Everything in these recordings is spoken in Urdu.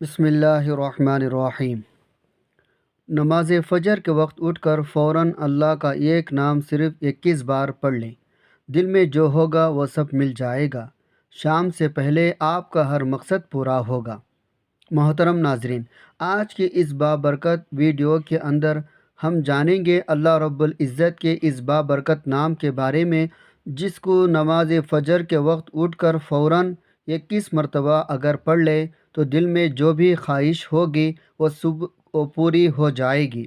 بسم اللہ الرحمن الرحیم۔ نماز فجر کے وقت اٹھ کر فوراً اللہ کا ایک نام صرف 21 بار پڑھ لیں۔ دل میں جو ہوگا وہ سب مل جائے گا۔ شام سے پہلے آپ کا ہر مقصد پورا ہوگا۔ محترم ناظرین، آج کی اس بابرکت ویڈیو کے اندر ہم جانیں گے اللہ رب العزت کے اس بابرکت نام کے بارے میں، جس کو نماز فجر کے وقت اٹھ کر فوراً 21 مرتبہ اگر پڑھ لے تو دل میں جو بھی خواہش ہوگی وہ پوری ہو جائے گی۔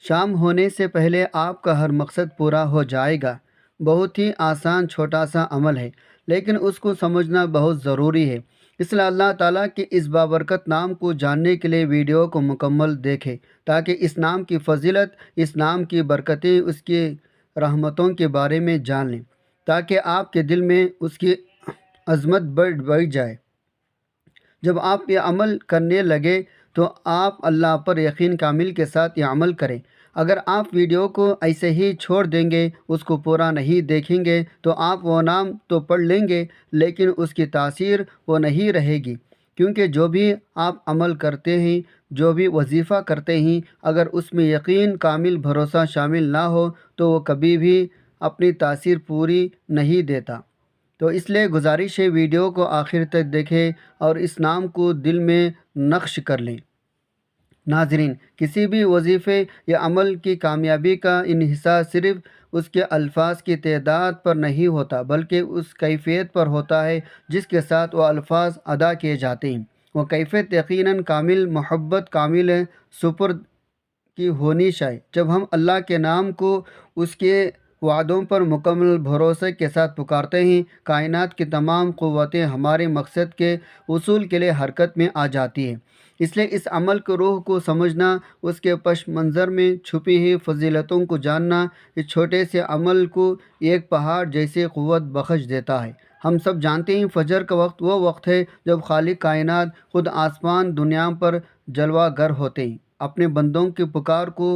شام ہونے سے پہلے آپ کا ہر مقصد پورا ہو جائے گا۔ بہت ہی آسان چھوٹا سا عمل ہے، لیکن اس کو سمجھنا بہت ضروری ہے۔ اس لیے اللہ تعالیٰ کے اس بابرکت نام کو جاننے کے لیے ویڈیو کو مکمل دیکھیں، تاکہ اس نام کی فضیلت، اس نام کی برکتیں، اس کی رحمتوں کے بارے میں جان لیں، تاکہ آپ کے دل میں اس کی عظمت بڑھ جائے۔ جب آپ یہ عمل کرنے لگے تو آپ اللہ پر یقین کامل کے ساتھ یہ عمل کریں۔ اگر آپ ویڈیو کو ایسے ہی چھوڑ دیں گے، اس کو پورا نہیں دیکھیں گے، تو آپ وہ نام تو پڑھ لیں گے، لیکن اس کی تاثیر وہ نہیں رہے گی، کیونکہ جو بھی آپ عمل کرتے ہیں، جو بھی وظیفہ کرتے ہیں، اگر اس میں یقین کامل بھروسہ شامل نہ ہو تو وہ کبھی بھی اپنی تاثیر پوری نہیں دیتا۔ تو اس لیے گزارش ہے، ویڈیو کو آخر تک دیکھیں اور اس نام کو دل میں نقش کر لیں۔ ناظرین، کسی بھی وظیفے یا عمل کی کامیابی کا انحصار صرف اس کے الفاظ کی تعداد پر نہیں ہوتا، بلکہ اس کیفیت پر ہوتا ہے جس کے ساتھ وہ الفاظ ادا کیے جاتے ہیں۔ وہ کیفیت یقیناً کامل محبت، کامل سپرد کی ہونی چاہیے۔ جب ہم اللہ کے نام کو اس کے وعدوں پر مکمل بھروسے کے ساتھ پکارتے ہیں، کائنات کی تمام قوتیں ہمارے مقصد کے حصول کے لیے حرکت میں آ جاتی ہیں۔ اس لیے اس عمل کی روح کو سمجھنا، اس کے پس منظر میں چھپی ہوئی فضیلتوں کو جاننا، اس چھوٹے سے عمل کو ایک پہاڑ جیسے قوت بخش دیتا ہے۔ ہم سب جانتے ہیں، فجر کا وقت وہ وقت ہے جب خالق کائنات خود آسمان دنیا پر جلوہ گر ہوتے ہیں، اپنے بندوں کی پکار کو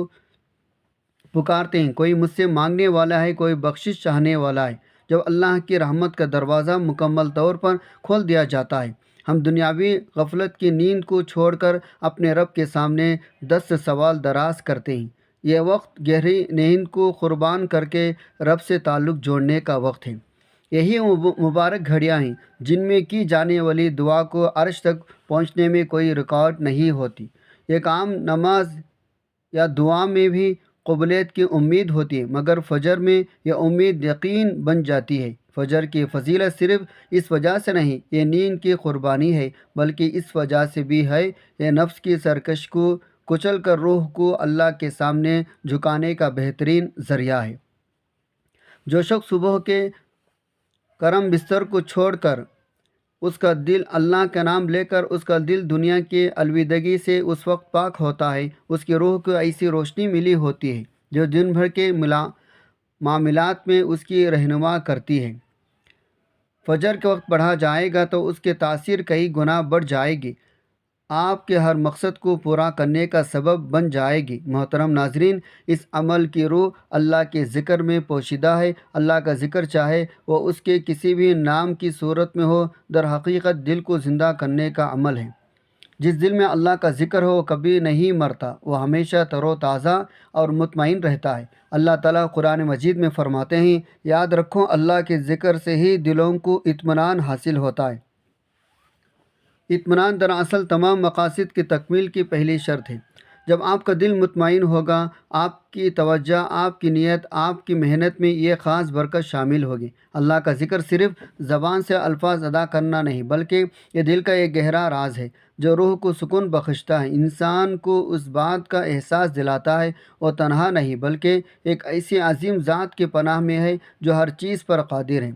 پکارتے ہیں۔ کوئی مجھ سے مانگنے والا ہے، کوئی بخشش چاہنے والا ہے۔ جب اللہ کی رحمت کا دروازہ مکمل طور پر کھول دیا جاتا ہے، ہم دنیاوی غفلت کی نیند کو چھوڑ کر اپنے رب کے سامنے دست سوال دراز کرتے ہیں۔ یہ وقت گہری نیند کو قربان کر کے رب سے تعلق جوڑنے کا وقت ہے۔ یہی مبارک گھڑیاں ہیں جن میں کی جانے والی دعا کو عرش تک پہنچنے میں کوئی رکاوٹ نہیں ہوتی۔ ایک عام نماز یا دعا میں بھی قبولیت کی امید ہوتی ہے، مگر فجر میں یہ امید یقین بن جاتی ہے۔ فجر کی فضیلت صرف اس وجہ سے نہیں، یہ نیند کی قربانی ہے، بلکہ اس وجہ سے بھی ہے، یہ نفس کی سرکش کو کچل کر روح کو اللہ کے سامنے جھکانے کا بہترین ذریعہ ہے۔ جو شخص صبح کے گرم بستر کو چھوڑ کر اس کا دل اللہ کا نام لے کر اس کا دل دنیا کی الوداعی سے اس وقت پاک ہوتا ہے، اس کی روح کو ایسی روشنی ملی ہوتی ہے جو دن بھر کے معاملات میں اس کی رہنما کرتی ہے۔ فجر کے وقت پڑھا جائے گا تو اس کی تاثیر کئی گنا بڑھ جائے گی، آپ کے ہر مقصد کو پورا کرنے کا سبب بن جائے گی۔ محترم ناظرین، اس عمل کی روح اللہ کے ذکر میں پوشیدہ ہے۔ اللہ کا ذکر چاہے وہ اس کے کسی بھی نام کی صورت میں ہو، در حقیقت دل کو زندہ کرنے کا عمل ہے۔ جس دل میں اللہ کا ذکر ہو وہ کبھی نہیں مرتا، وہ ہمیشہ تر و تازہ اور مطمئن رہتا ہے۔ اللہ تعالیٰ قرآن مجید میں فرماتے ہیں، یاد رکھو اللہ کے ذکر سے ہی دلوں کو اطمینان حاصل ہوتا ہے۔ اطمینان دراصل تمام مقاصد کی تکمیل کی پہلی شرط ہے۔ جب آپ کا دل مطمئن ہوگا، آپ کی توجہ، آپ کی نیت، آپ کی محنت میں یہ خاص برکت شامل ہوگی۔ اللہ کا ذکر صرف زبان سے الفاظ ادا کرنا نہیں، بلکہ یہ دل کا ایک گہرا راز ہے جو روح کو سکون بخشتا ہے، انسان کو اس بات کا احساس دلاتا ہے وہ تنہا نہیں، بلکہ ایک ایسی عظیم ذات کی پناہ میں ہے جو ہر چیز پر قادر ہے۔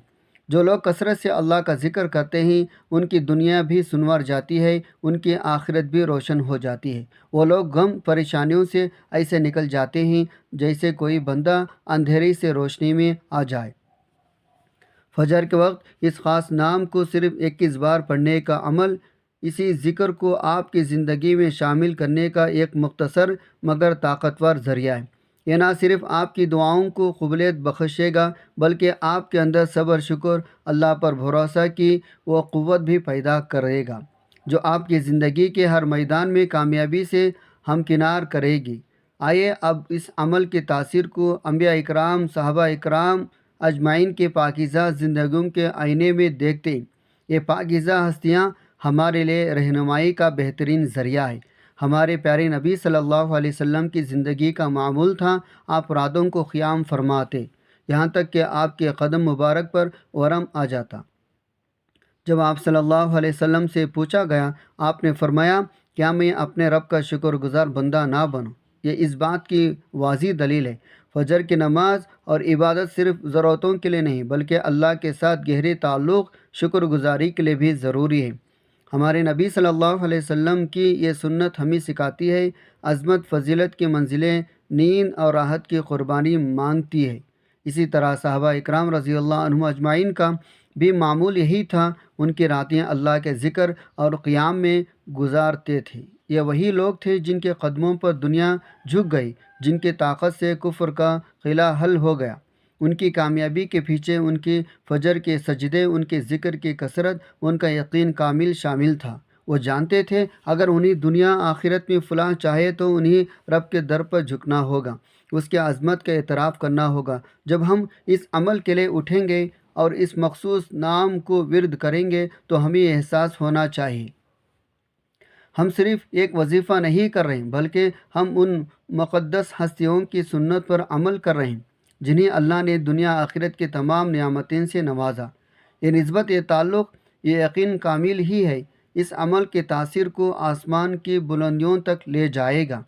جو لوگ کثرت سے اللہ کا ذکر کرتے ہیں، ان کی دنیا بھی سنور جاتی ہے، ان کی آخرت بھی روشن ہو جاتی ہے۔ وہ لوگ غم پریشانیوں سے ایسے نکل جاتے ہیں جیسے کوئی بندہ اندھیرے سے روشنی میں آ جائے۔ فجر کے وقت اس خاص نام کو صرف 21 بار پڑھنے کا عمل، اسی ذکر کو آپ کی زندگی میں شامل کرنے کا ایک مختصر مگر طاقتور ذریعہ ہے۔ یہ نہ صرف آپ کی دعاؤں کو قبولیت بخشے گا، بلکہ آپ کے اندر صبر، شکر، اللہ پر بھروسہ کی وہ قوت بھی پیدا کرے گا۔ جو آپ کی زندگی کے ہر میدان میں کامیابی سے ہمکنار کرے گی۔ آئیے اب اس عمل کی تاثیر کو انبیاء اکرام، صحابہ اکرام اجمعین کے پاکیزہ زندگیوں کے آئینے میں دیکھتے ہیں۔ یہ پاکیزہ ہستیاں ہمارے لیے رہنمائی کا بہترین ذریعہ ہے۔ ہمارے پیارے نبی صلی اللہ علیہ وسلم کی زندگی کا معمول تھا، آپ راتوں کو قیام فرماتے، یہاں تک کہ آپ کے قدم مبارک پر ورم آ جاتا۔ جب آپ صلی اللہ علیہ وسلم سے پوچھا گیا، آپ نے فرمایا، کیا میں اپنے رب کا شکر گزار بندہ نہ بنوں؟ یہ اس بات کی واضح دلیل ہے۔ فجر کی نماز اور عبادت صرف ضرورتوں کے لیے نہیں بلکہ اللہ کے ساتھ گہرے تعلق، شکر گزاری کے لیے بھی ضروری ہے۔ ہمارے نبی صلی اللہ علیہ وسلم کی یہ سنت ہمیں سکھاتی ہے، عظمت فضیلت کی منزلیں نیند اور راحت کی قربانی مانگتی ہے۔ اسی طرح صحابہ اکرام رضی اللہ عنہم اجمعین کا بھی معمول یہی تھا، ان کی راتیں اللہ کے ذکر اور قیام میں گزارتے تھے۔ یہ وہی لوگ تھے جن کے قدموں پر دنیا جھک گئی، جن کی طاقت سے کفر کا قلعہ حل ہو گیا۔ ان کی کامیابی کے پیچھے ان کی فجر کے سجدے، ان کے ذکر کی کثرت، ان کا یقین کامل شامل تھا۔ وہ جانتے تھے اگر انہیں دنیا آخرت میں فلاح چاہے تو انہیں رب کے در پر جھکنا ہوگا، اس کی عظمت کا اعتراف کرنا ہوگا۔ جب ہم اس عمل کے لیے اٹھیں گے اور اس مخصوص نام کو ورد کریں گے تو ہمیں احساس ہونا چاہیے ہم صرف ایک وظیفہ نہیں کر رہے ہیں بلکہ ہم ان مقدس ہستیوں کی سنت پر عمل کر رہے ہیں جنہیں اللہ نے دنیا آخرت کی تمام نعمتیں سے نوازا۔ یہ نسبت، یہ تعلق، یہ یقین کامل ہی ہے اس عمل کی تاثیر کو آسمان کی بلندیوں تک لے جائے گا۔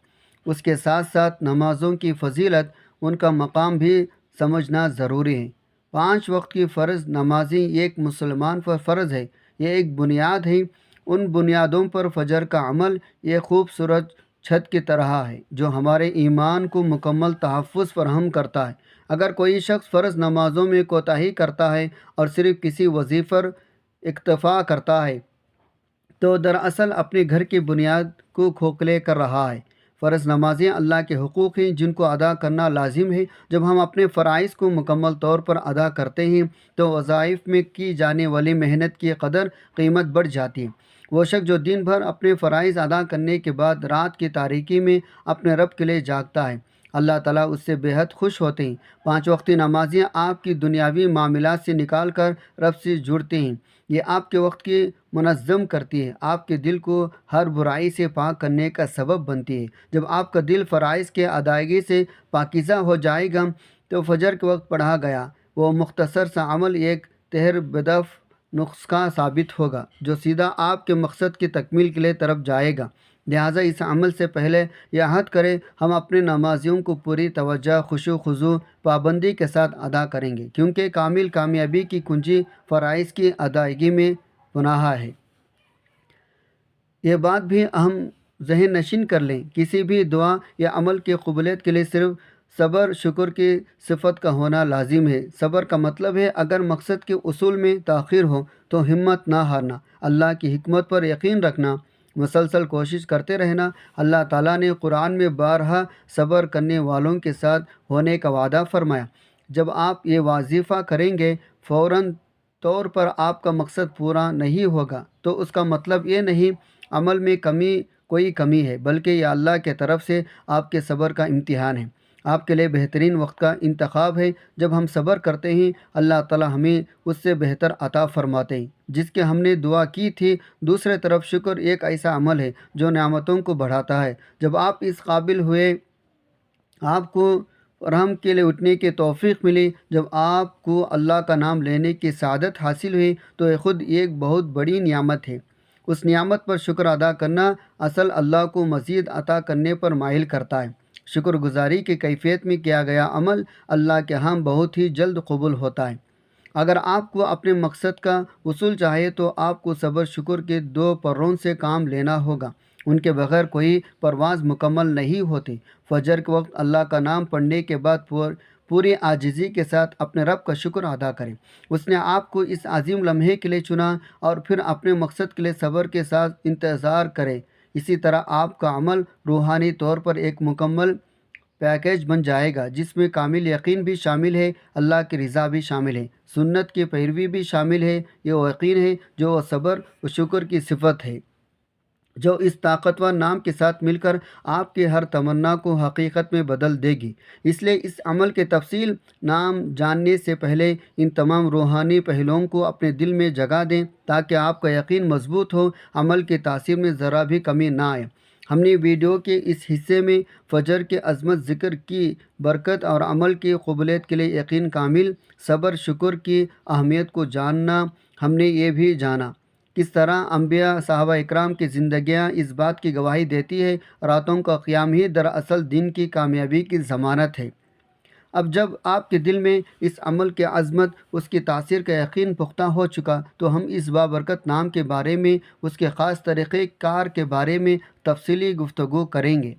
اس کے ساتھ ساتھ نمازوں کی فضیلت، ان کا مقام بھی سمجھنا ضروری ہے۔ 5 وقت کی فرض نمازیں ایک مسلمان پر فرض ہے، یہ ایک بنیاد ہے۔ ان بنیادوں پر فجر کا عمل یہ خوبصورت چھت کی طرح ہے جو ہمارے ایمان کو مکمل تحفظ فراہم کرتا ہے۔ اگر کوئی شخص فرض نمازوں میں کوتاہی کرتا ہے اور صرف کسی وظیفے پر اکتفا کرتا ہے تو دراصل اپنے گھر کی بنیاد کو کھوکھلے کر رہا ہے۔ فرض نمازیں اللہ کے حقوق ہیں جن کو ادا کرنا لازم ہے۔ جب ہم اپنے فرائض کو مکمل طور پر ادا کرتے ہیں تو وظائف میں کی جانے والی محنت کی قدر قیمت بڑھ جاتی ہے۔ وہ شخص جو دن بھر اپنے فرائض ادا کرنے کے بعد رات کی تاریکی میں اپنے رب کے لیے جاگتا ہے، اللہ تعالیٰ اس سے بے حد خوش ہوتے ہیں۔ 5 وقتی نمازیں آپ کی دنیاوی معاملات سے نکال کر رب سے جڑتے ہیں۔ یہ آپ کے وقت کی منظم کرتی ہے، آپ کے دل کو ہر برائی سے پاک کرنے کا سبب بنتی ہے۔ جب آپ کا دل فرائض کے ادائیگی سے پاکیزہ ہو جائے گا تو فجر کے وقت پڑھا گیا وہ مختصر سا عمل ایک تہر بدف نسخہ ثابت ہوگا جو سیدھا آپ کے مقصد کی تکمیل کے لیے طرف جائے گا۔ لہٰذا اس عمل سے پہلے یہ عہد کریں ہم اپنے نمازیوں کو پوری توجہ، خشوع و خضوع، پابندی کے ساتھ ادا کریں گے، کیونکہ کامل کامیابی کی کنجی فرائض کی ادائیگی میں پنہاں ہے۔ یہ بات بھی اہم ذہن نشین کر لیں، کسی بھی دعا یا عمل کی قبولیت کے لیے صرف صبر شکر کی صفت کا ہونا لازم ہے۔ صبر کا مطلب ہے اگر مقصد کے اصول میں تاخیر ہو تو ہمت نہ ہارنا، اللہ کی حکمت پر یقین رکھنا، مسلسل کوشش کرتے رہنا۔ اللہ تعالیٰ نے قرآن میں بارہا صبر کرنے والوں کے ساتھ ہونے کا وعدہ فرمایا۔ جب آپ یہ وظیفہ کریں گے فوراً طور پر آپ کا مقصد پورا نہیں ہوگا تو اس کا مطلب یہ نہیں عمل میں کوئی کمی ہے، بلکہ یہ اللہ کے طرف سے آپ کے صبر کا امتحان ہے، آپ کے لیے بہترین وقت کا انتخاب ہے۔ جب ہم صبر کرتے ہیں اللہ تعالیٰ ہمیں اس سے بہتر عطا فرماتے ہیں جس کی ہم نے دعا کی تھی۔ دوسری طرف شکر ایک ایسا عمل ہے جو نعمتوں کو بڑھاتا ہے۔ جب آپ اس قابل ہوئے، آپ کو فراہم کے لیے اٹھنے کی توفیق ملی، جب آپ کو اللہ کا نام لینے کی سعادت حاصل ہوئی تو یہ خود ایک بہت بڑی نعمت ہے۔ اس نعمت پر شکر ادا کرنا اصل اللہ کو مزید عطا کرنے پر مائل کرتا ہے۔ شکر گزاری کی کیفیت میں کیا گیا عمل اللہ کے ہاں بہت ہی جلد قبول ہوتا ہے۔ اگر آپ کو اپنے مقصد کا وصول چاہیے تو آپ کو صبر شکر کے 2 پروں سے کام لینا ہوگا، ان کے بغیر کوئی پرواز مکمل نہیں ہوتی۔ فجر کے وقت اللہ کا نام پڑھنے کے بعد پوری عاجزی کے ساتھ اپنے رب کا شکر ادا کریں، اس نے آپ کو اس عظیم لمحے کے لیے چنا، اور پھر اپنے مقصد کے لیے صبر کے ساتھ انتظار کریں۔ اسی طرح آپ کا عمل روحانی طور پر ایک مکمل پیکیج بن جائے گا جس میں کامل یقین بھی شامل ہے، اللہ کی رضا بھی شامل ہے، سنت کی پیروی بھی شامل ہے۔ یہ وہ یقین ہے جو صبر و شکر کی صفت ہے۔ جو اس طاقتور نام کے ساتھ مل کر آپ کی ہر تمنا کو حقیقت میں بدل دے گی۔ اس لیے اس عمل کے تفصیل نام جاننے سے پہلے ان تمام روحانی پہلوؤں کو اپنے دل میں جگہ دیں تاکہ آپ کا یقین مضبوط ہو، عمل کی تاثیر میں ذرا بھی کمی نہ آئے۔ ہم نے ویڈیو کے اس حصے میں فجر کے عظمت ذکر کی برکت اور عمل کی قبولیت کے لیے یقین کامل صبر شکر کی اہمیت کو جاننا۔ ہم نے یہ بھی جانا کس طرح انبیاء صحابہ اکرام کی زندگیاں اس بات کی گواہی دیتی ہے، راتوں کا قیام ہی دراصل دین کی کامیابی کی ضمانت ہے۔ اب جب آپ کے دل میں اس عمل کی عظمت، اس کی تاثیر کا یقین پختہ ہو چکا تو ہم اس بابرکت نام کے بارے میں، اس کے خاص طریقہ کار کے بارے میں تفصیلی گفتگو کریں گے۔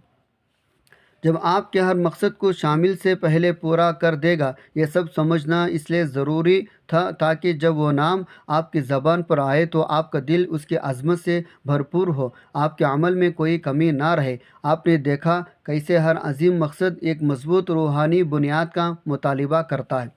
جب آپ کے ہر مقصد کو شامل سے پہلے پورا کر دے گا، یہ سب سمجھنا اس لیے ضروری تھا تاکہ جب وہ نام آپ کی زبان پر آئے تو آپ کا دل اس کی عظمت سے بھرپور ہو، آپ کے عمل میں کوئی کمی نہ رہے۔ آپ نے دیکھا کیسے ہر عظیم مقصد ایک مضبوط روحانی بنیاد کا مطالبہ کرتا ہے،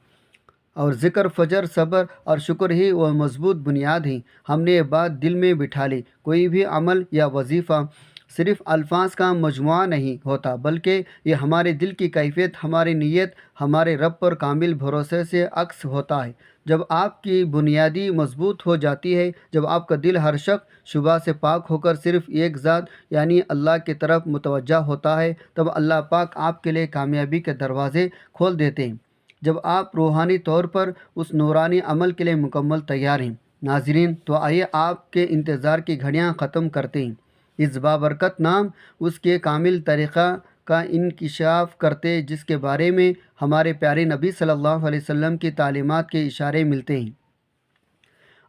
اور ذکر فجر صبر اور شکر ہی وہ مضبوط بنیاد ہیں۔ ہم نے یہ بات دل میں بٹھا لی، کوئی بھی عمل یا وظیفہ صرف الفاظ کا مجموعہ نہیں ہوتا، بلکہ یہ ہمارے دل کی کیفیت، ہماری نیت، ہمارے رب پر کامل بھروسے سے عکس ہوتا ہے۔ جب آپ کی بنیادی مضبوط ہو جاتی ہے، جب آپ کا دل ہر شک شبہ سے پاک ہو کر صرف ایک ذات یعنی اللہ کی طرف متوجہ ہوتا ہے، تب اللہ پاک آپ کے لیے کامیابی کے دروازے کھول دیتے ہیں۔ جب آپ روحانی طور پر اس نورانی عمل کے لیے مکمل تیار ہیں۔ ناظرین، تو آئیے آپ کے انتظار کی گھڑیاں ختم کرتے ہیں، اس بابرکت نام، اس کے کامل طریقہ کا انکشاف کرتے جس کے بارے میں ہمارے پیارے نبی صلی اللہ علیہ وسلم کی تعلیمات کے اشارے ملتے ہیں۔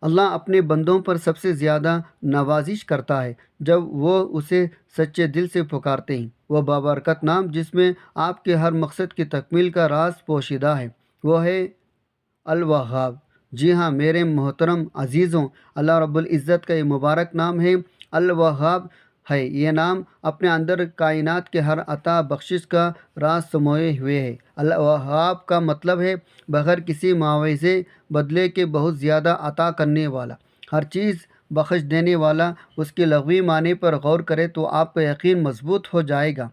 اللہ اپنے بندوں پر سب سے زیادہ نوازش کرتا ہے جب وہ اسے سچے دل سے پکارتے ہیں۔ وہ بابرکت نام جس میں آپ کے ہر مقصد کی تکمیل کا راز پوشیدہ ہے، وہ ہے الوہاب۔ جی ہاں میرے محترم عزیزوں، اللہ رب العزت کا یہ مبارک نام ہے، الوہاب ہے۔ یہ نام اپنے اندر کائنات کے ہر عطا بخشش کا راز سموئے ہوئے ہے۔ الوہاب کا مطلب ہے بغیر کسی معاوضے بدلے کے بہت زیادہ عطا کرنے والا، ہر چیز بخش دینے والا۔ اس کے لغوی معنی پر غور کریں تو آپ کا یقین مضبوط ہو جائے گا۔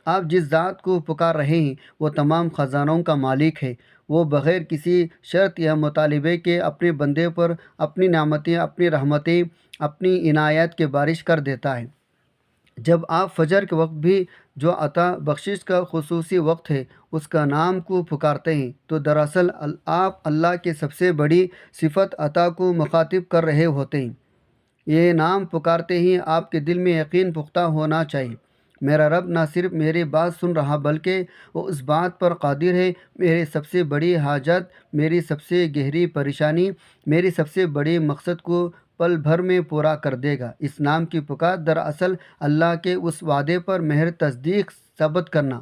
آپ جس ذات کو پکار رہے ہیں وہ تمام خزانوں کا مالک ہے۔ وہ بغیر کسی شرط یا مطالبے کے اپنے بندے پر اپنی نعمتیں، اپنی رحمتیں، اپنی عنایت کی بارش کر دیتا ہے۔ جب آپ فجر کے وقت بھی جو عطا بخشش کا خصوصی وقت ہے اس کا نام کو پکارتے ہیں تو دراصل آپ اللہ کے سب سے بڑی صفت عطا کو مخاطب کر رہے ہوتے ہیں۔ یہ نام پکارتے ہی آپ کے دل میں یقین پختہ ہونا چاہیے، میرا رب نہ صرف میری بات سن رہا بلکہ وہ اس بات پر قادر ہے، میری سب سے بڑی حاجت، میری سب سے گہری پریشانی، میری سب سے بڑی مقصد کو پل بھر میں پورا کر دے گا۔ اس نام کی پکار دراصل اللہ کے اس وعدے پر مہر تصدیق ثابت کرنا،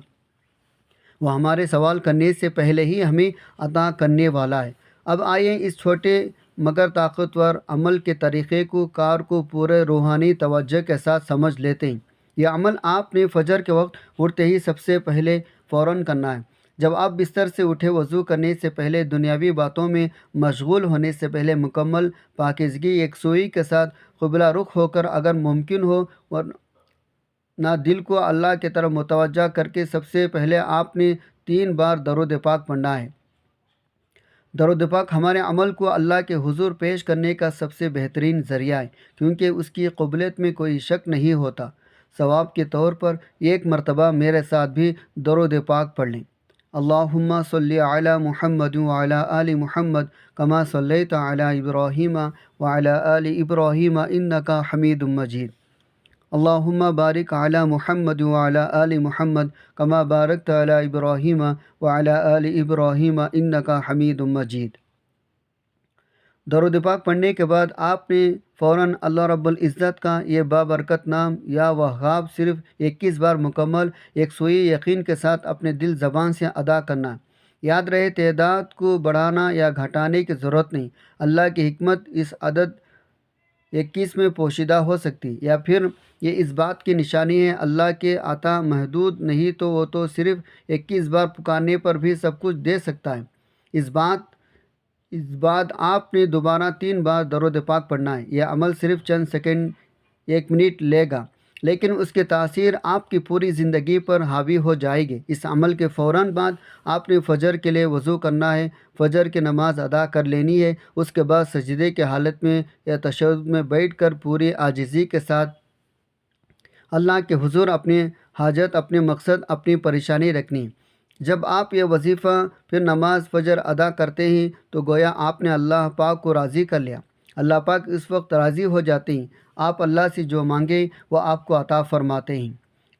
وہ ہمارے سوال کرنے سے پہلے ہی ہمیں عطا کرنے والا ہے۔ اب آئیے اس چھوٹے مگر طاقتور عمل کے طریقے کو کار کو پورے روحانی توجہ کے ساتھ سمجھ لیتے ہیں۔ یہ عمل آپ نے فجر کے وقت اٹھتے ہی سب سے پہلے فوراً کرنا ہے۔ جب آپ بستر سے اٹھے وضو کرنے سے پہلے، دنیاوی باتوں میں مشغول ہونے سے پہلے، مکمل پاکیزگی یکسوئی کے ساتھ قبلہ رخ ہو کر اگر ممکن ہو ورنہ دل کو اللہ کی طرف متوجہ کر کے سب سے پہلے آپ نے 3 بار درود پاک پڑھنا ہے۔ درود پاک ہمارے عمل کو اللہ کے حضور پیش کرنے کا سب سے بہترین ذریعہ ہے، کیونکہ اس کی قبولیت میں کوئی شک نہیں ہوتا۔ ثواب کے طور پر ایک مرتبہ میرے ساتھ بھی درود پاک پڑھ لیں۔ اللہم صلی علی محمد وعلی آل محمد کما صلیت علی ابراہیم وعلی آل ابراہیم انک حمید مجید۔ اللہم بارک علی محمد وعلی آل محمد کما بارکت علی ابراہیم وعلی آل ابراہیم انک حمید مجید۔ درود پاک پڑھنے کے بعد آپ نے فوراً اللہ رب العزت کا یہ بابرکت نام یا وہاب صرف 21 بار مکمل یکسوئی یقین کے ساتھ اپنے دل زبان سے ادا کرنا۔ یاد رہے تعداد کو بڑھانا یا گھٹانے کی ضرورت نہیں، اللہ کی حکمت اس عدد 21 میں پوشیدہ ہو سکتی، یا پھر یہ اس بات کی نشانی ہے اللہ کے عطا محدود نہیں تو وہ تو صرف 21 بار پکارنے پر بھی سب کچھ دے سکتا ہے۔ اس بعد آپ نے دوبارہ 3 بار درود پاک پڑھنا ہے۔ یہ عمل صرف چند سیکنڈ ایک منٹ لے گا، لیکن اس کی تاثیر آپ کی پوری زندگی پر حاوی ہو جائے گی۔ اس عمل کے فوراً بعد آپ نے فجر کے لیے وضو کرنا ہے، فجر کی نماز ادا کر لینی ہے۔ اس کے بعد سجدے کی حالت میں یا تشہد میں بیٹھ کر پوری عاجزی کے ساتھ اللہ کے حضور اپنی حاجت، اپنے مقصد، اپنی پریشانی رکھنی۔ جب آپ یہ وظیفہ پھر نماز فجر ادا کرتے ہیں تو گویا آپ نے اللہ پاک کو راضی کر لیا۔ اللہ پاک اس وقت راضی ہو جاتے ہیں، آپ اللہ سے جو مانگیں وہ آپ کو عطا فرماتے ہیں۔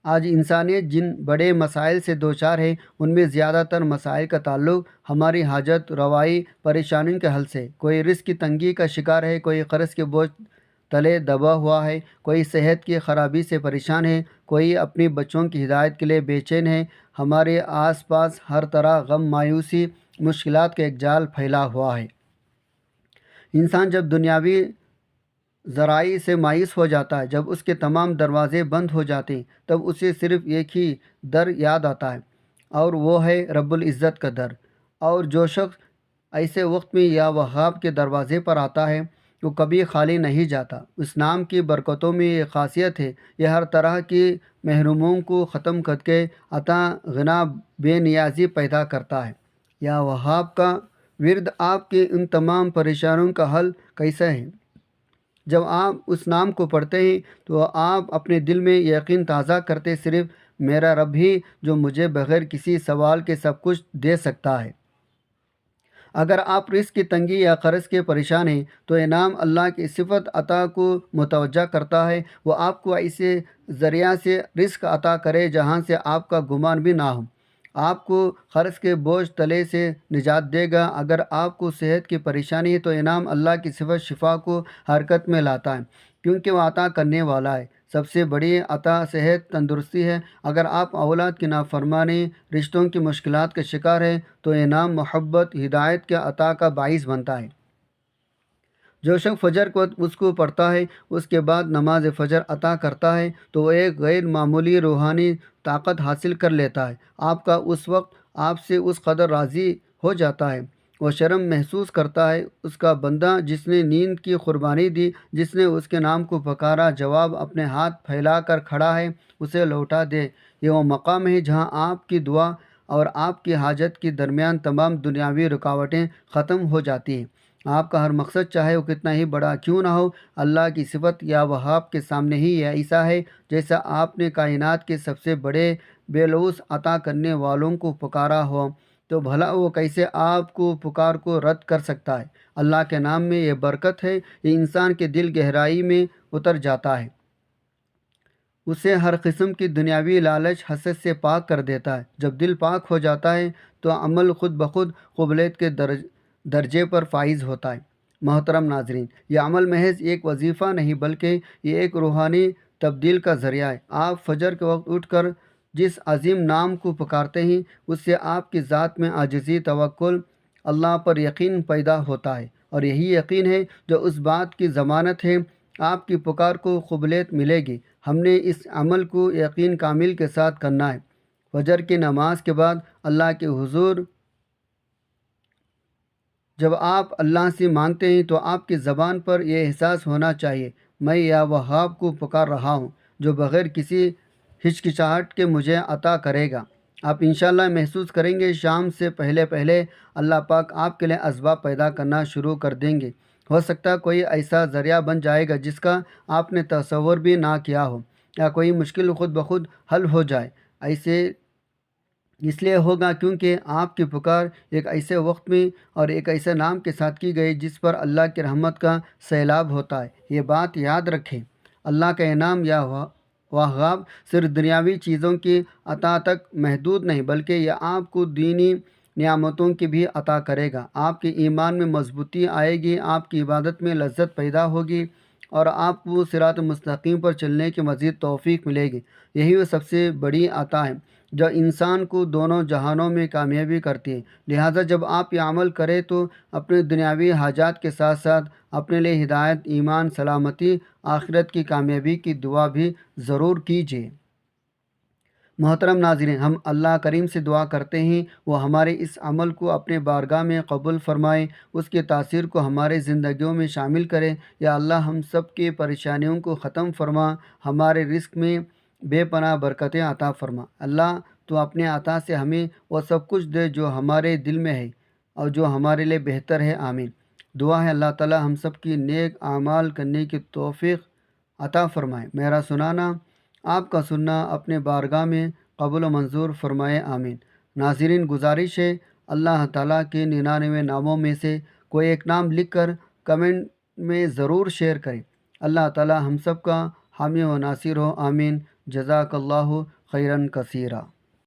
آج انسانیت جن بڑے مسائل سے دوچار ہے ان میں زیادہ تر مسائل کا تعلق ہماری حاجت روائی پریشانیوں کے حل سے۔ کوئی رزق کی تنگی کا شکار ہے، کوئی قرض کے بوجھ تلے دبا ہوا ہے، کوئی صحت کی خرابی سے پریشان ہے، کوئی اپنی بچوں کی ہدایت کے لیے بے چین ہے۔ ہمارے آس پاس ہر طرح غم، مایوسی، مشکلات کا ایک جال پھیلا ہوا ہے۔ انسان جب دنیاوی ذرائع سے مایوس ہو جاتا ہے، جب اس کے تمام دروازے بند ہو جاتے ہیں، تب اسے صرف ایک ہی در یاد آتا ہے، اور وہ ہے رب العزت کا در۔ اور جو شخص ایسے وقت میں یا وہاب کے دروازے پر آتا ہے وہ کبھی خالی نہیں جاتا۔ اس نام کی برکتوں میں یہ خاصیت ہے، یہ ہر طرح کی محروموں کو ختم کر کے عطا، غنا، بے نیازی پیدا کرتا ہے۔ یا وہاب کا ورد آپ کی ان تمام پریشانیوں کا حل کیسا ہے؟ جب آپ اس نام کو پڑھتے ہیں تو آپ اپنے دل میں یقین تازہ کرتے، صرف میرا رب ہی جو مجھے بغیر کسی سوال کے سب کچھ دے سکتا ہے۔ اگر آپ رزق کی تنگی یا قرض کے پریشان ہیں تو یہ نام اللہ کی صفت عطا کو متوجہ کرتا ہے۔ وہ آپ کو ایسے ذریعہ سے رزق عطا کرے جہاں سے آپ کا گمان بھی نہ ہو، آپ کو قرض کے بوجھ تلے سے نجات دے گا۔ اگر آپ کو صحت کی پریشانی ہے تو یہ نام اللہ کی صفت شفا کو حرکت میں لاتا ہے، کیونکہ وہ عطا کرنے والا ہے۔ سب سے بڑی عطا صحت، تندرستی ہے۔ اگر آپ اولاد کی نافرمانی، رشتوں کی مشکلات کا شکار ہیں تو یہ نام محبت، ہدایت کے عطا کا باعث بنتا ہے۔ جو شخص فجر کو اس کو پڑھتا ہے، اس کے بعد نماز فجر عطا کرتا ہے تو وہ ایک غیر معمولی روحانی طاقت حاصل کر لیتا ہے۔ آپ کا اس وقت آپ سے اس قدر راضی ہو جاتا ہے، وہ شرم محسوس کرتا ہے۔ اس کا بندہ جس نے نیند کی قربانی دی، جس نے اس کے نام کو پکارا، جواب اپنے ہاتھ پھیلا کر کھڑا ہے، اسے لوٹا دے۔ یہ وہ مقام ہے جہاں آپ کی دعا اور آپ کی حاجت کے درمیان تمام دنیاوی رکاوٹیں ختم ہو جاتی ہیں۔ آپ کا ہر مقصد چاہے وہ کتنا ہی بڑا کیوں نہ ہو، اللہ کی صفت یا وہاب کے سامنے ہی یہ ایسا ہے جیسا آپ نے کائنات کے سب سے بڑے بے لوث عطا کرنے والوں کو پکارا ہو، تو بھلا وہ کیسے آپ کو پکار کو رد کر سکتا ہے؟ اللہ کے نام میں یہ برکت ہے، یہ انسان کے دل گہرائی میں اتر جاتا ہے، اسے ہر قسم کی دنیاوی لالچ، حسد سے پاک کر دیتا ہے۔ جب دل پاک ہو جاتا ہے تو عمل خود بخود قبولیت کے درجے پر فائز ہوتا ہے۔ محترم ناظرین، یہ عمل محض ایک وظیفہ نہیں بلکہ یہ ایک روحانی تبدیل کا ذریعہ ہے۔ آپ فجر کے وقت اٹھ کر جس عظیم نام کو پکارتے ہیں اس سے آپ کی ذات میں عاجزی، توکل، اللہ پر یقین پیدا ہوتا ہے، اور یہی یقین ہے جو اس بات کی ضمانت ہے آپ کی پکار کو قبولیت ملے گی۔ ہم نے اس عمل کو یقین کامل کے ساتھ کرنا ہے۔ فجر کی نماز کے بعد اللہ کے حضور جب آپ اللہ سے مانگتے ہیں تو آپ کی زبان پر یہ احساس ہونا چاہیے، میں یا وہاب کو پکار رہا ہوں جو بغیر کسی ہچکچاہٹ کے مجھے عطا کرے گا۔ آپ انشاءاللہ محسوس کریں گے شام سے پہلے پہلے اللہ پاک آپ کے لیے اسباب پیدا کرنا شروع کر دیں گے۔ ہو سکتا ہے کوئی ایسا ذریعہ بن جائے گا جس کا آپ نے تصور بھی نہ کیا ہو، یا کوئی مشکل خود بخود حل ہو جائے۔ ایسے اس لیے ہوگا کیونکہ آپ کی پکار ایک ایسے وقت میں اور ایک ایسے نام کے ساتھ کی گئی جس پر اللہ کی رحمت کا سیلاب ہوتا ہے۔ یہ بات یاد رکھیں، اللہ کا انعام یا وہاب صرف دنیاوی چیزوں کی عطا تک محدود نہیں بلکہ یہ آپ کو دینی نعمتوں کی بھی عطا کرے گا۔ آپ کے ایمان میں مضبوطی آئے گی، آپ کی عبادت میں لذت پیدا ہوگی، اور آپ کو صراط مستقیم پر چلنے کی مزید توفیق ملے گی۔ یہی وہ سب سے بڑی عطا ہے جو انسان کو دونوں جہانوں میں کامیابی کرتی ہے۔ لہٰذا جب آپ یہ عمل کریں تو اپنے دنیاوی حاجات کے ساتھ ساتھ اپنے لیے ہدایت، ایمان، سلامتی، آخرت کی کامیابی کی دعا بھی ضرور کیجیے۔ محترم ناظرین، ہم اللہ کریم سے دعا کرتے ہیں وہ ہمارے اس عمل کو اپنے بارگاہ میں قبول فرمائے، اس کے تاثیر کو ہمارے زندگیوں میں شامل کرے۔ یا اللہ ہم سب کے پریشانیوں کو ختم فرما، ہمارے رزق میں بے پناہ برکتیں عطا فرما۔ اللہ تو اپنے عطا سے ہمیں وہ سب کچھ دے جو ہمارے دل میں ہے اور جو ہمارے لیے بہتر ہے، آمین۔ دعا ہے اللہ تعالی ہم سب کی نیک اعمال کرنے کی توفیق عطا فرمائے۔ میرا سنانا، آپ کا سننا اپنے بارگاہ میں قبول و منظور فرمائے، آمین۔ ناظرین، گزارش ہے اللہ تعالیٰ کے 99 ناموں میں سے کوئی ایک نام لکھ کر کمنٹ میں ضرور شیئر کریں۔ اللہ تعالیٰ ہم سب کا حامی و ناصر ہو، آمین۔ جزاک اللہ خیراً کثیرا۔